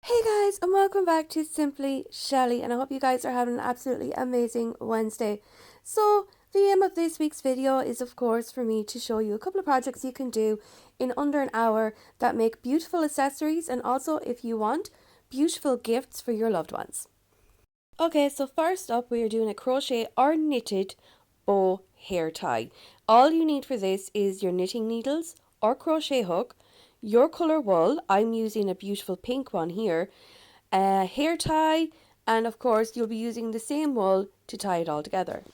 Hey guys, and welcome back to Simply Shelly, and I hope you guys are having an absolutely amazing Wednesday. So, the aim of this week's video is, of course, for me to show you a couple of projects you can do in under an hour that make beautiful accessories and also, if you want, beautiful gifts for your loved ones. Okay, so first up, we are doing a crochet or knitted bow hair tie. All you need for this is your knitting needles or crochet hook, your colour wool. I'm using a beautiful pink one here, a hair tie, and of course you'll be using the same wool to tie it all together.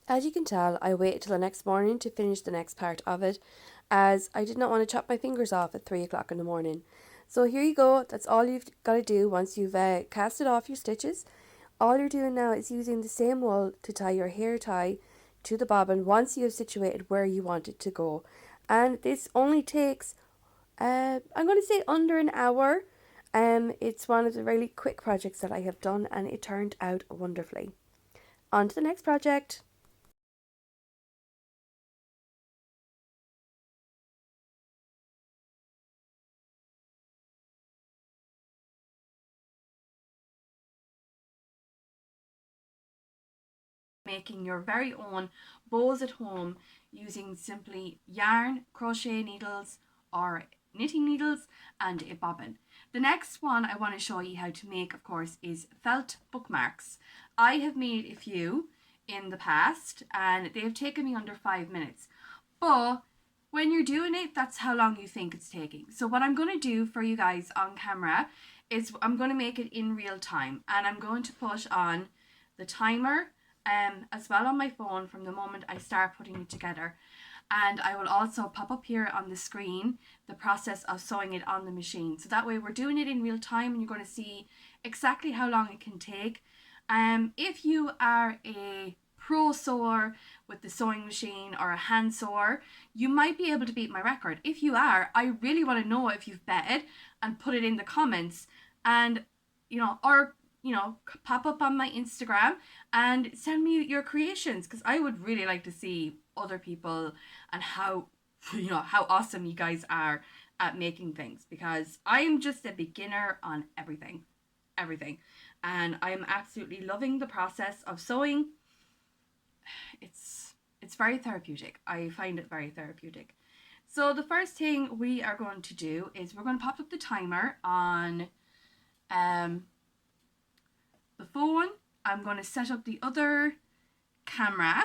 As you can tell, I waited till the next morning to finish the next part of it, as I did not want to chop my fingers off at 3 o'clock in the morning. So here you go, that's all you've got to do once you've casted off your stitches. All you're doing now is using the same wool to tie your hair tie to the bobbin once you have situated where you want it to go. And this only takes, I'm going to say under an hour. It's one of the really quick projects that I have done, and it turned out wonderfully. On to the next project. Making your very own bows at home using simply yarn, crochet needles, or knitting needles, and a bobbin. The next one I want to show you how to make, of course, is felt bookmarks. I have made a few in the past and they've taken me under 5 minutes, but when you're doing it, that's how long you think it's taking. So what I'm going to do for you guys on camera is I'm going to make it in real time, and I'm going to put on the timer as well on my phone from the moment I start putting it together. And I will also pop up here on the screen the process of sewing it on the machine. So that way we're doing it in real time and you're going to see exactly how long it can take. If you are a pro sewer with the sewing machine or a hand sewer, you might be able to beat my record. If you are, I really want to know if you've betted, and put it in the comments, and pop up on my Instagram and send me your creations, because I would really like to see other people and how how awesome you guys are at making things, because I'm just a beginner on everything and I'm absolutely loving the process of sewing. It's very therapeutic. I find it very therapeutic. So the first thing we are going to do is we're going to pop up the timer on the phone. I'm going to set up the other camera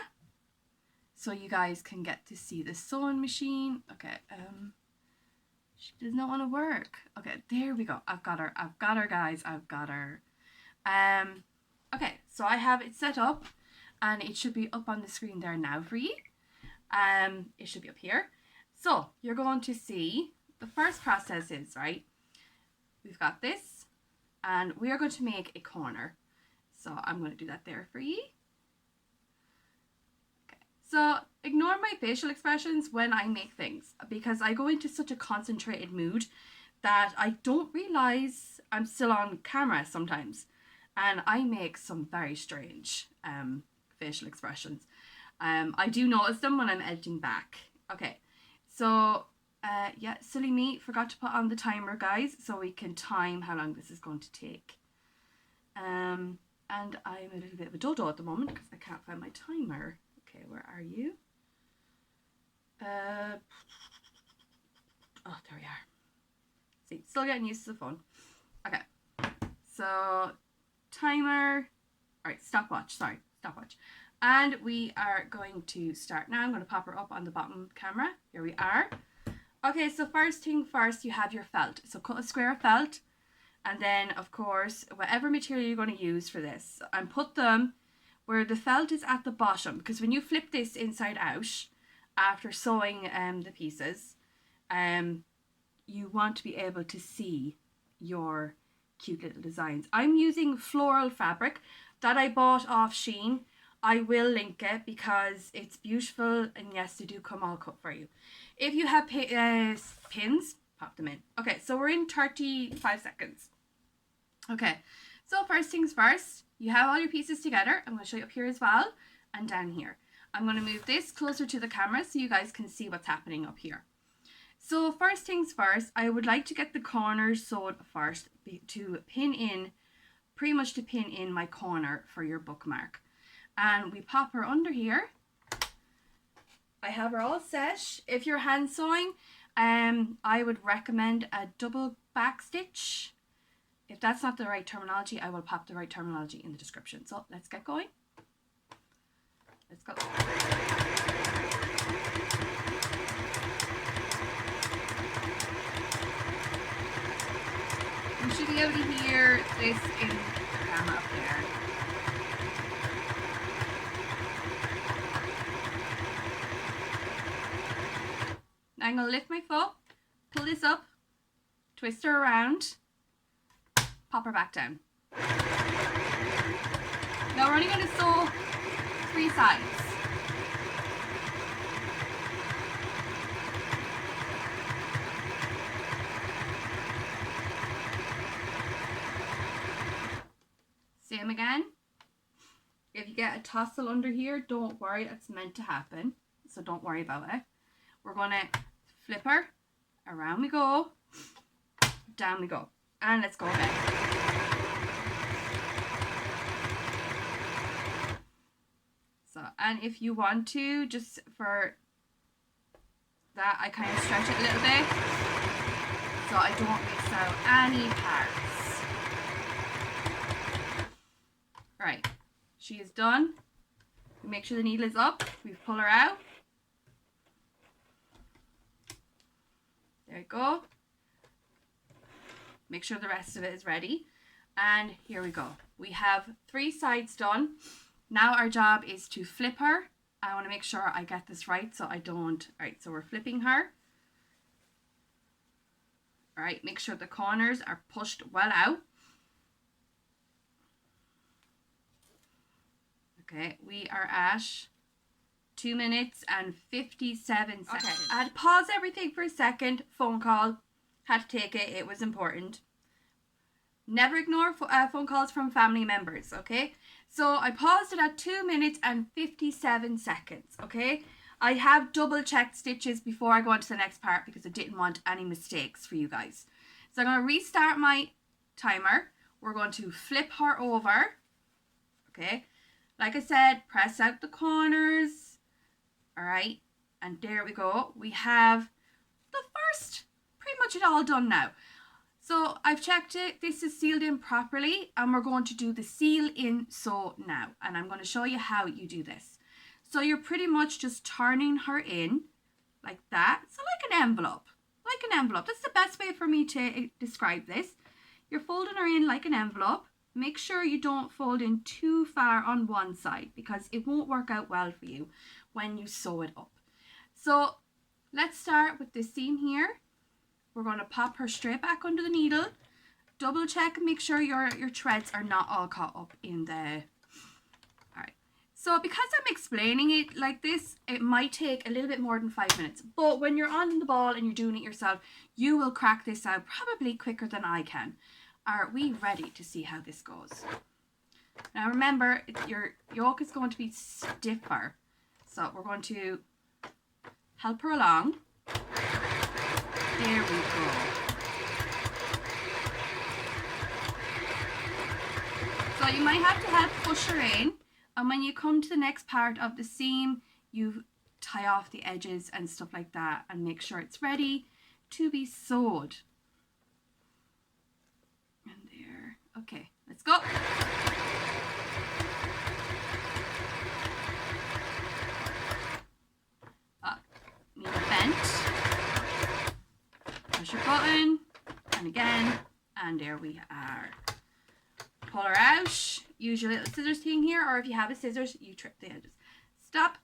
so you guys can get to see the sewing machine. Okay, she does not want to work. Okay, there we go. I've got her guys, I've got her. Okay, so I have it set up and it should be up on the screen there now for you. It should be up here. So you're going to see the first process is, right, we've got this and we are going to make a corner. So I'm going to do that there for you. Okay. So ignore my facial expressions when I make things, because I go into such a concentrated mood that I don't realize I'm still on camera sometimes, and I make some very strange facial expressions. I do notice them when I'm editing back. Okay, so yeah, silly me, forgot to put on the timer, guys, so we can time how long this is going to take. And I'm a little bit of a dodo at the moment because I can't find my timer. Okay, where are you? Oh, there we are. See, still getting used to the phone. Okay, so timer. All right, stopwatch. Sorry, stopwatch. And we are going to start now. I'm going to pop her up on the bottom camera. Here we are. Okay, so first thing first, you have your felt. So cut a square of felt, and then of course whatever material you're going to use for this, and put them where the felt is at the bottom, because when you flip this inside out after sewing the pieces, you want to be able to see your cute little designs. I'm using floral fabric that I bought off Shein. I will link it because it's beautiful, and yes, they do come all cut for you. If you have pins, pop them in. Okay, so we're in 35 seconds. Okay, so first things first, you have all your pieces together. I'm going to show you up here as well, and down here. I'm going to move this closer to the camera so you guys can see what's happening up here. So first things first, I would like to get the corners sewed first to pin in, pretty much to pin in my corner for your bookmark. And we pop her under here. I have her all set. If you're hand sewing, I would recommend a double back stitch. If that's not the right terminology, I will pop the right terminology in the description. So let's get going. Let's go. You should be able to hear this in the camera up there. Now I'm going to lift my foot, pull this up, twist her around, pop her back down. Now we're only going to sew 3 sides. Same again. If you get a tassel under here, don't worry, it's meant to happen. So don't worry about it. We're going to flip her, around we go, down we go. And let's go again. So, and if you want to, just for that, I kind of stretch it a little bit so I don't miss out any parts. Right, she is done. Make sure the needle is up. We pull her out. There you go. Make sure the rest of it is ready. And here we go. We have 3 sides done. Now our job is to flip her. I want to make sure I get this right so I don't. Alright, so we're flipping her. Alright, make sure the corners are pushed well out. Okay, we are at 2 minutes and 57 seconds. Okay, I had to pause everything for a second. Phone call. Had to take it. It was important. Never ignore phone calls from family members, okay? So I paused it at 2 minutes and 57 seconds, okay? I have double checked stitches before I go on to the next part because I didn't want any mistakes for you guys. So I'm going to restart my timer. We're going to flip her over, okay? Like I said, press out the corners. All right, and there we go. We have the first, pretty much it all done now. So I've checked it. This is sealed in properly, and we're going to do the seal in sew now. And I'm going to show you how you do this. So you're pretty much just turning her in like that. So like an envelope. Like an envelope. That's the best way for me to describe this. You're folding her in like an envelope. Make sure you don't fold in too far on one side because it won't work out well for you when you sew it up. So let's start with this seam here. We're going to pop her straight back under the needle, double check and make sure your threads are not all caught up in the... Alright, so because I'm explaining it like this, it might take a little bit more than 5 minutes, but when you're on the ball and you're doing it yourself, you will crack this out probably quicker than I can. Are we ready to see how this goes? Now remember, your yoke is going to be stiffer, so we're going to help her along. There we go. So you might have to help push her in, and when you come to the next part of the seam, you tie off the edges and stuff like that and make sure it's ready to be sewed. And there. Okay, let's go. Needle bent. Push your button, and again, and there we are. Pull her out. Use your little scissors thing here, or if you have a scissors, you trip the edges. Stop.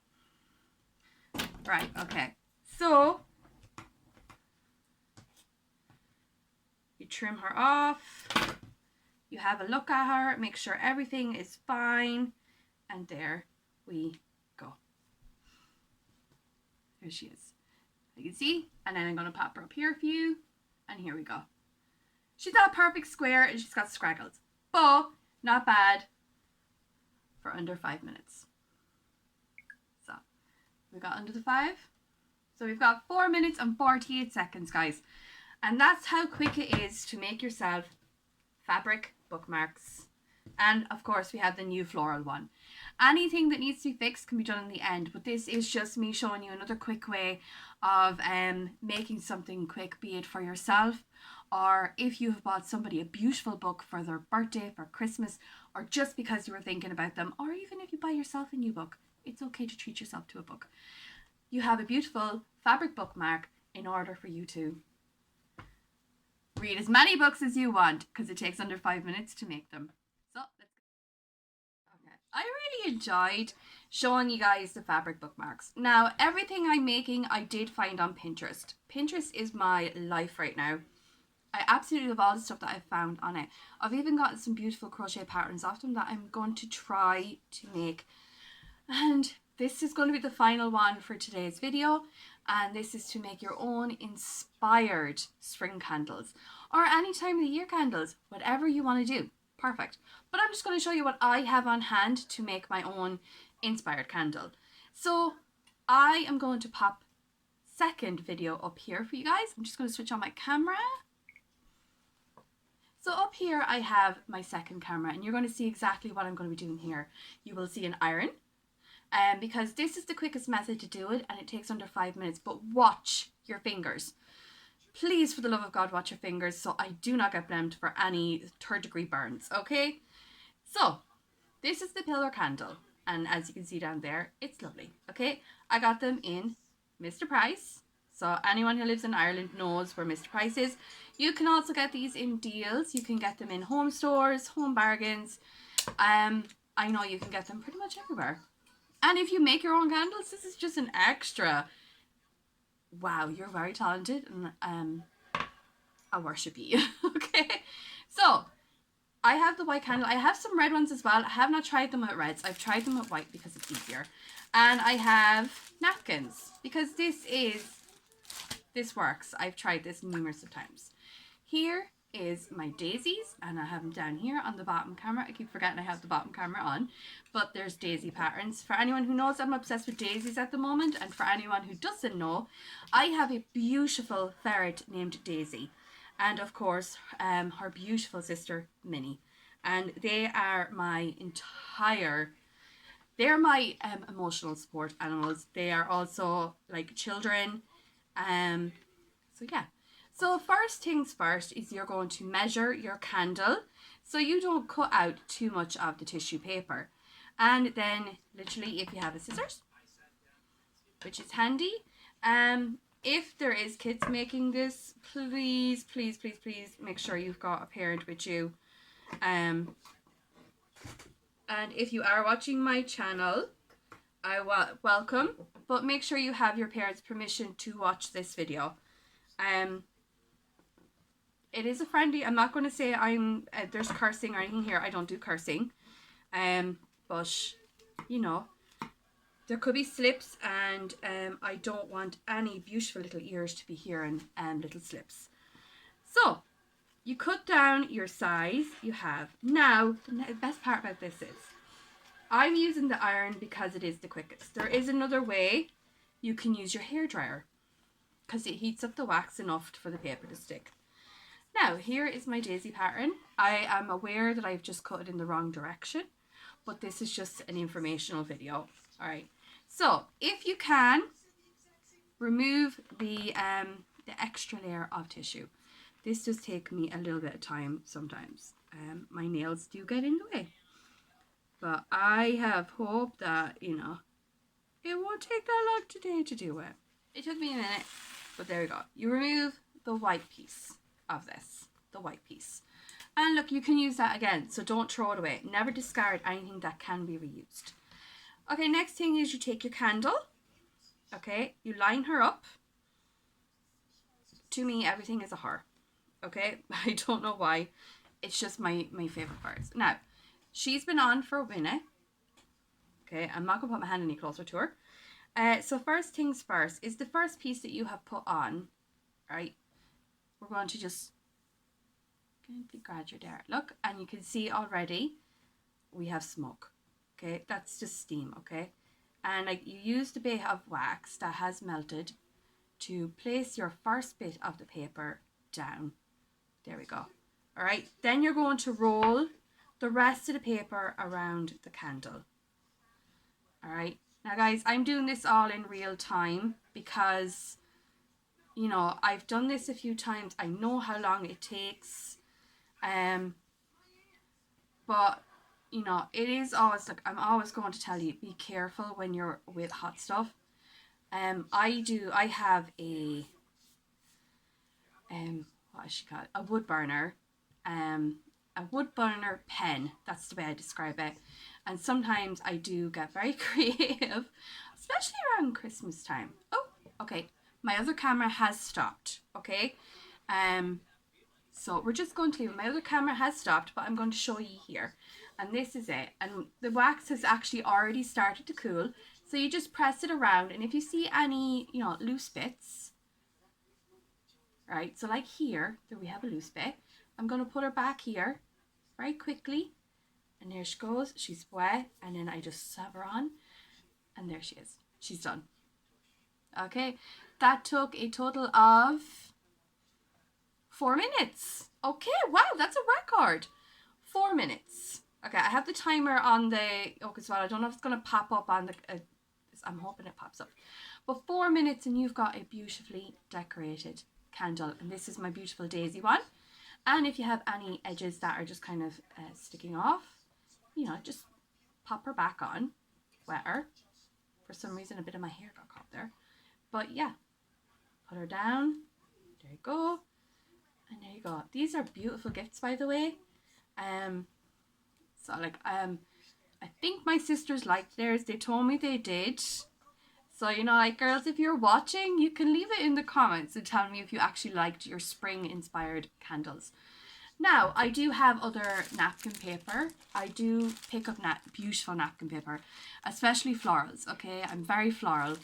Right, okay. So you trim her off. You have a look at her, make sure everything is fine, and there we go. There she is. You can see, and then I'm going to pop her up here for you, and here we go. She's not a perfect square, and she's got scraggles, but not bad for under 5 minutes. So we got under the 5. So we've got 4 minutes and 48 seconds, guys, and that's how quick it is to make yourself fabric bookmarks. And of course we have the new floral one. Anything that needs to be fixed can be done in the end, but this is just me showing you another quick way of making something quick, be it for yourself, or if you have bought somebody a beautiful book for their birthday, for Christmas, or just because you were thinking about them, or even if you buy yourself a new book, it's okay to treat yourself to a book. You have a beautiful fabric bookmark in order for you to read as many books as you want, because it takes under 5 minutes to make them. So let's go. Okay, I really enjoyed showing you guys the fabric bookmarks. Now, everything I'm making I did find on Pinterest. Pinterest is my life right now. I absolutely love all the stuff that I've found on it. I've even gotten some beautiful crochet patterns off them that I'm going to try to make. And this is going to be the final one for today's video. And this is to make your own inspired spring candles, or any time of the year candles, whatever you want to do. Perfect. But I'm just going to show you what I have on hand to make my own inspired candle. So I am going to pop second video up here for you guys. I'm just going to switch on my camera. So up here I have my second camera, and you're going to see exactly what I'm going to be doing here. You will see an iron. Because this is the quickest method to do it, and it takes under 5 minutes, but watch your fingers. Please, for the love of God, watch your fingers so I do not get blamed for any 3rd-degree burns, okay? So, this is the pillar candle, and as you can see down there, it's lovely, okay? I got them in Mr. Price, so anyone who lives in Ireland knows where Mr. Price is. You can also get these in deals. You can get them in home stores, home bargains. I know you can get them pretty much everywhere. And if you make your own candles, this is just an extra. Wow, you're very talented, and I worship you. Okay, so I have the white candle. I have some red ones as well. I have not tried them with reds. I've tried them with white because it's easier. And I have napkins because this works. I've tried this numerous of times. Here is my daisies, and I have them down here on the bottom camera. I keep forgetting I have the bottom camera on, but there's daisy patterns. For anyone who knows, I'm obsessed with daisies at the moment, and for anyone who doesn't know, I have a beautiful ferret named Daisy, and of course her beautiful sister Minnie, and they are my emotional support animals. They are also like children. So yeah. So first things first is you're going to measure your candle so you don't cut out too much of the tissue paper. And then literally, if you have a scissors, which is handy, if there is kids making this, please make sure you've got a parent with you. And if you are watching my channel, I welcome, but make sure you have your parents' permission to watch this video. It is a friendly. I'm not going to say there's cursing or anything here. I don't do cursing. But you know, there could be slips, and I don't want any beautiful little ears to be hearing little slips. So you cut down your size you have. Now, the best part about this is I'm using the iron because it is the quickest. There is another way. You can use your hairdryer because it heats up the wax enough for the paper to stick. Now, here is my daisy pattern. I am aware that I've just cut it in the wrong direction, but this is just an informational video. All right. So, if you can, remove the extra layer of tissue. This does take me a little bit of time sometimes. My nails do get in the way. But I have hope that, you know, it won't take that long today to do it. It took me a minute, but there we go. You remove the white piece of this, the white piece. And look, you can use that again, so don't throw it away. Never discard anything that can be reused. Okay, next thing is you take your candle. Okay, you line her up. To me, everything is a her. Okay, I don't know why. It's just my favorite parts. Now, she's been on for a minute. Okay, I'm not going to put my hand any closer to her. So first things first, is the first piece that you have put on, right? We're going to just graduate there. Look, and you can see already we have smoke. Okay, that's just steam, okay? And like you use the bit of wax that has melted to place your first bit of the paper down. There we go. All right, then you're going to roll the rest of the paper around the candle. All right, now guys, I'm doing this all in real time because, you know, I've done this a few times. I know how long it takes. But you know, it is always, like, I'm always going to tell you, be careful when you're with hot stuff. I have a what is she called? A wood burner. A wood burner pen. That's the way I describe it. And sometimes I do get very creative, especially around Christmas time. Oh, okay. My other camera has stopped. Okay. So we're just going to leave it. My other camera has stopped, but I'm going to show you here. And this is it. And the wax has actually already started to cool. So you just press it around. And if you see any, you know, loose bits, right? So like here, there we have a loose bit. I'm going to put her back here very quickly. And there she goes. She's wet. And then I just stab her on. And there she is. She's done. Okay. That took a total of 4 minutes. Okay, wow, that's a record. 4 minutes. Okay, I have the timer on the, okay, so I don't know if it's going to pop up on the, I'm hoping it pops up. But 4 minutes and you've got a beautifully decorated candle. And this is my beautiful daisy one. And if you have any edges that are just kind of sticking off, you know, just pop her back on, wet her. For some reason, a bit of my hair got caught there. But yeah, put her down. There you go. And there you go. These are beautiful gifts, by the way. So like, I think my sisters liked theirs. They told me they did. So, you know, like, girls, if you're watching, you can leave it in the comments and tell me if you actually liked your spring-inspired candles. Now, I do have other napkin paper. I do pick up beautiful napkin paper, especially florals, okay? I'm very floral.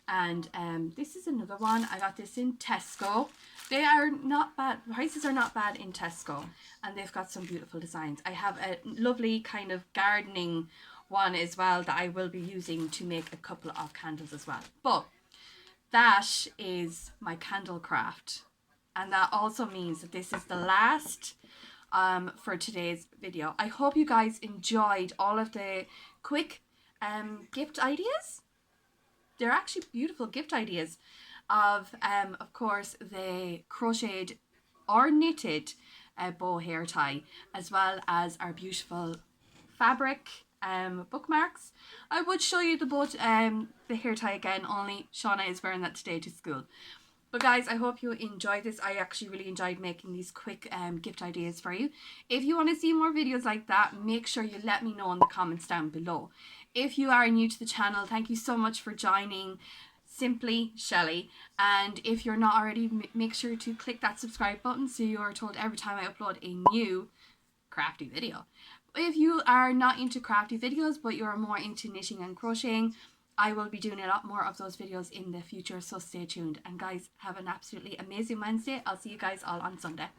And this is another one. I got this in Tesco. They are not bad. Prices are not bad in Tesco. And they've got some beautiful designs. I have a lovely kind of gardening one as well that I will be using to make a couple of candles as well. But that is my candle craft. And that also means that this is the last for today's video. I hope you guys enjoyed all of the quick gift ideas. They're actually beautiful gift ideas of course, the crocheted or knitted bow hair tie, as well as our beautiful fabric bookmarks. I would show you the hair tie again, only Shauna is wearing that today to school. But guys, I hope you enjoyed this. I actually really enjoyed making these quick gift ideas for you. If you want to see more videos like that, make sure you let me know in the comments down below. If you are new to the channel, thank you so much for joining. Simply Shelly. And if you're not already, make sure to click that subscribe button so you are told every time I upload a new crafty video. If you are not into crafty videos but you're more into knitting and crocheting, I will be doing a lot more of those videos in the future, so stay tuned. And guys, have an absolutely amazing Wednesday. I'll see you guys all on Sunday.